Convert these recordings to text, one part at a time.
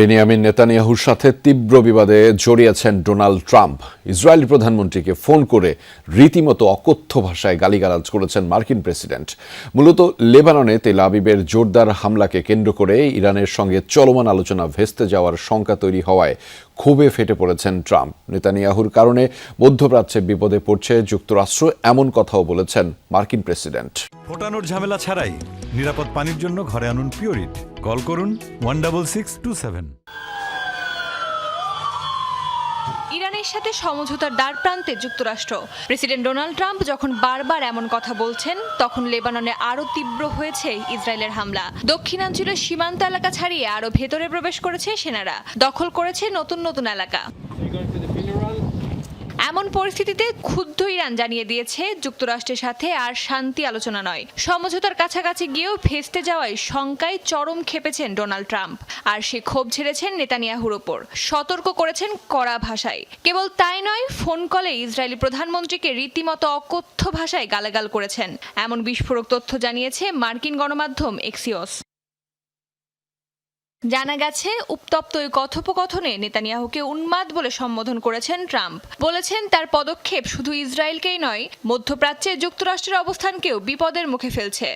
Benjamin নেতানিয়াহুর সাথে তীব্র বিবাদে জড়িয়েছেন ডোনাল্ড ট্রাম্প। ইসরায়েলি প্রধানমন্ত্রীকে ফোন করে রীতিমতো অকথ্য ভাষায় গালিগালাজ করেছেন মার্কিন প্রেসিডেন্ট। মূলত লেবাননে তেল আবিবের জোরদার হামলাকে কেন্দ্র করে ইরানের সঙ্গে চলমান আলোচনা ভেস্তে যাওয়ার শঙ্কা তৈরি হওয়ায় ক্ষোভে ফেটে পড়েছেন ট্রাম্প। নেতানিয়াহুর কারণে মধ্যপ্রাচ্যে বিপদে পড়ছে যুক্তরাষ্ট্র, এমন কথাও বলেছেন মার্কিন প্রেসিডেন্ট। ফোটানোর ঝামেলা ছাড়াই নিরাপদ পানির জন্য ঘরে আনুন পিওরিট। কল করুন 16627। ইরানের সাথে সমঝোতার দ্বারপ্রান্তে যুক্তরাষ্ট্র। প্রেসিডেন্ট ডোনাল্ড ট্রাম্প যখন বারবার এমন কথা বলছেন, তখন লেবাননে আরও তীব্র হয়েছে ইসরায়েলের হামলা। দক্ষিণাঞ্চলের সীমান্ত এলাকা ছাড়িয়ে আরও ভেতরে প্রবেশ করেছে সেনারা, দখল করেছে নতুন নতুন এলাকা। এমন পরিস্থিতিতে ক্ষুব্ধ ইরান জানিয়ে দিয়েছে যুক্তরাষ্ট্রের সাথে আর শান্তি আলোচনা নয়, সমঝোতার কাছাকাছি গিয়েও ভেস্তে যাওয়ায় শঙ্কায় চরম ক্ষেপেছেন ডোনাল্ড ট্রাম্প। আর সে ক্ষোভ ঝেড়েছেন নেতানিয়াহুর ওপর, সতর্ক করেছেন কড়া ভাষায়। কেবল তাই নয়, ফোন কলে ইসরায়েলি প্রধানমন্ত্রীকে রীতিমতো অকথ্য ভাষায় গালাগাল করেছেন। এমন বিস্ফোরক তথ্য জানিয়েছে মার্কিন গণমাধ্যম এক্সিওস। জানা গেছে, উত্তপ্ত ওই কথোপকথনে নেতানিয়াহুকে উন্মাদ বলে সম্বোধন করেছেন ট্রাম্প। বলেছেন তার পদক্ষেপ শুধু ইসরায়েলকেই নয়, মধ্যপ্রাচ্যে যুক্তরাষ্ট্রের অবস্থানকেও বিপদের মুখে ফেলছে।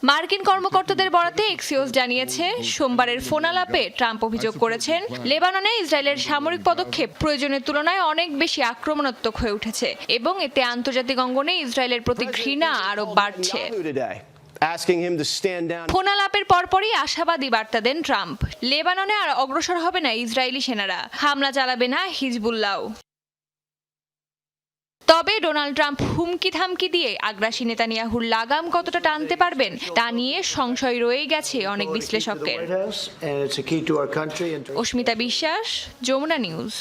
মার্কিন কর্মকর্তাদের বরাতে এক্সিওস জানিয়েছে, সোমবারের ফোন আলাপে ট্রাম্প অভিযোগ করেছেন লেবাননে ইসরায়েলের সামরিক পদক্ষেপ প্রয়োজনের তুলনায় অনেক বেশি আক্রমণাত্মক হয়ে উঠেছে এবং এতে আন্তর্জাতিক অঙ্গনে ইসরায়েলের প্রতি ঘৃণা আরও বাড়ছে। ফোন আলাপের পরপরই আশাবাদী বার্তা দেন ট্রাম্প। লেবাননে আর অগ্রসর হবে না ইসরায়েলি সেনারা, হামলা চালাবে না হিজবুল্লাহ। তবে ডোনাল্ড ট্রাম্প হুমকি থামকি দিয়ে আগ্রাসী নেতানিয়াহুর লাগাম কতটা টানতে পারবেন তা নিয়ে সংশয় রয়ে গেছে অনেক বিশ্লেষকের। অস্মিতা বিশ্বাস, যমুনা নিউজ।